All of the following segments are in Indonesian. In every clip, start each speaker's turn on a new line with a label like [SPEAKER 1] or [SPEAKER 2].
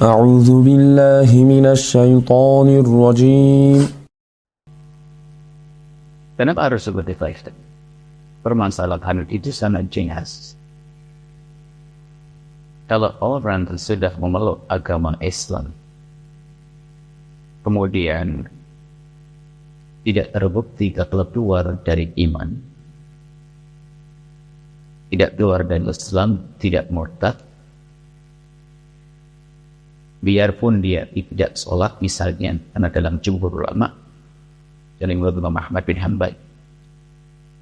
[SPEAKER 1] أعوذ بالله من الشيطان الرجيم.
[SPEAKER 2] Kenapa harus seperti itu? Permasalahan itu sangat jelas. Kalau orang sudah memeluk agama Islam, kemudian tidak terbukti keluar dari iman, tidak keluar dari Islam, tidak murtad, biarpun dia tidak sholat misalnya, karena dalam jumhur ulama, dari Imam Ahmad bin Hanbal,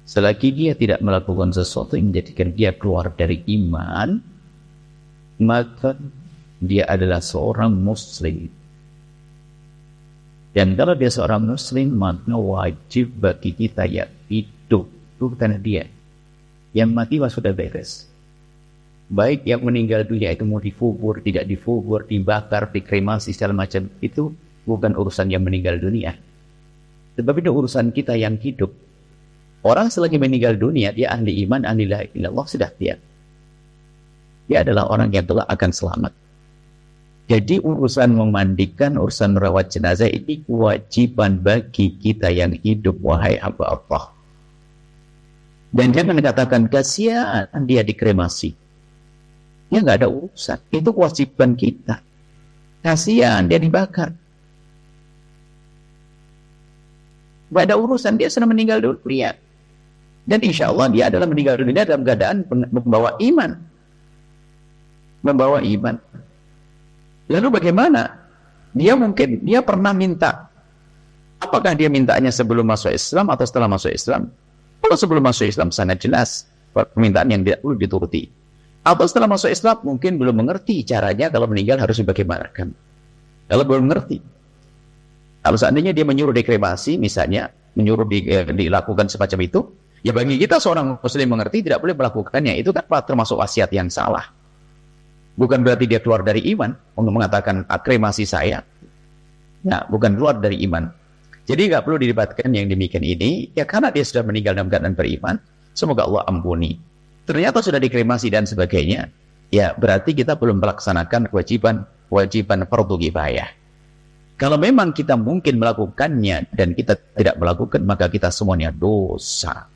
[SPEAKER 2] selagi dia tidak melakukan sesuatu yang menjadikan dia keluar dari iman, maka dia adalah seorang muslim. Dan kalau dia seorang muslim, maka wajib bagi kita yang hidup, bukan dia. Yang mati sudah beres. Baik yang meninggal dunia itu mau dikubur, tidak dikubur, dibakar, dikremasi, segala macam, itu bukan urusan yang meninggal dunia. Sebab itu urusan kita yang hidup. Orang selagi meninggal dunia, dia ahli iman, ahli la ilaha illallah, sudah dia. Dia adalah orang yang telah akan selamat. Jadi urusan memandikan, urusan merawat jenazah ini kewajiban bagi kita yang hidup, wahai hamba Allah. Dan jangan dikatakan kasihan dia dikremasi. Ya nggak ada urusan. Itu kewajiban kita. Kasihan dia dibakar. Nggak ada urusan, dia sudah meninggal dunia. Dan insya Allah dia adalah meninggal dunia dalam keadaan membawa iman. Membawa iman. Lalu bagaimana? Dia pernah minta. Apakah dia mintanya sebelum masuk Islam atau setelah masuk Islam? Kalau sebelum masuk Islam sangat jelas permintaan yang tidak perlu dituruti. Atau setelah masuk Islam mungkin belum mengerti caranya kalau meninggal harus bagaimanakan. Kalau belum mengerti. Kalau seandainya dia menyuruh dikremasi misalnya, menyuruh dilakukan semacam itu, ya bagi kita seorang muslim mengerti tidak boleh melakukannya. Itu kan termasuk wasiat yang salah. Bukan berarti dia keluar dari iman untuk mengatakan kremasi saya. Nah, bukan keluar dari iman. Jadi nggak perlu dilibatkan yang demikian ini, ya karena dia sudah meninggal dalam keadaan beriman, semoga Allah ampuni. Ternyata sudah dikremasi dan sebagainya, ya berarti kita belum melaksanakan kewajiban fardu kifayah. Kalau memang kita mungkin melakukannya dan kita tidak melakukan, maka kita semuanya dosa.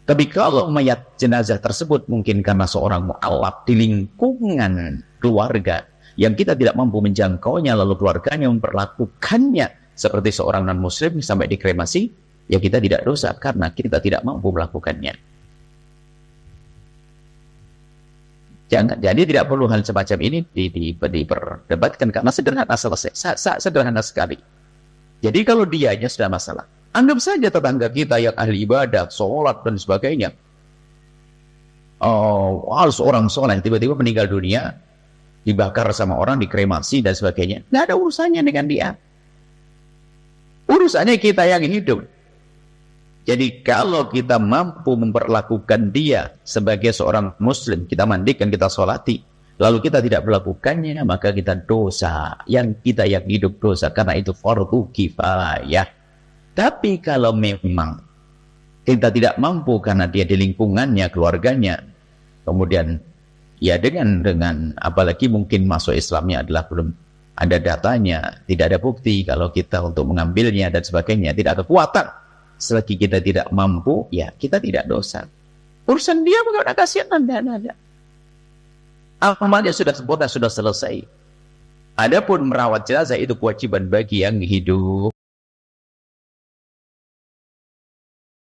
[SPEAKER 2] Tapi kalau mayat jenazah tersebut mungkin karena seorang mu'alaf di lingkungan keluarga yang kita tidak mampu menjangkaunya, lalu keluarganya memperlakukannya seperti seorang non-muslim sampai dikremasi, ya kita tidak dosa karena kita tidak mampu melakukannya. Jadi tidak perlu hal semacam ini diperdebatkan karena sederhana selesai, sederhana sekali. Jadi kalau dianya sudah masalah, anggap saja tetangga kita yang ahli ibadah, sholat dan sebagainya. Seorang sholat tiba-tiba meninggal dunia, dibakar sama orang, dikremasi dan sebagainya. Nggak ada urusannya dengan dia. Urusannya kita yang hidup. Jadi kalau kita mampu memperlakukan dia sebagai seorang muslim, kita mandikan, kita sholati, lalu kita tidak melakukannya, maka kita dosa. Yang kita yang hidup dosa, karena itu fardu kifayah. Tapi kalau memang kita tidak mampu karena dia di lingkungannya, keluarganya, kemudian ya dengan apalagi mungkin masuk Islamnya adalah belum ada datanya, tidak ada bukti kalau kita untuk mengambilnya dan sebagainya, tidak ada kekuatan. Selagi kita tidak mampu, ya kita tidak dosa. Urusan dia bukan kasihan Anda. Amalnya sudah sempurna, sudah selesai. Adapun merawat jenazah itu kewajiban bagi yang hidup.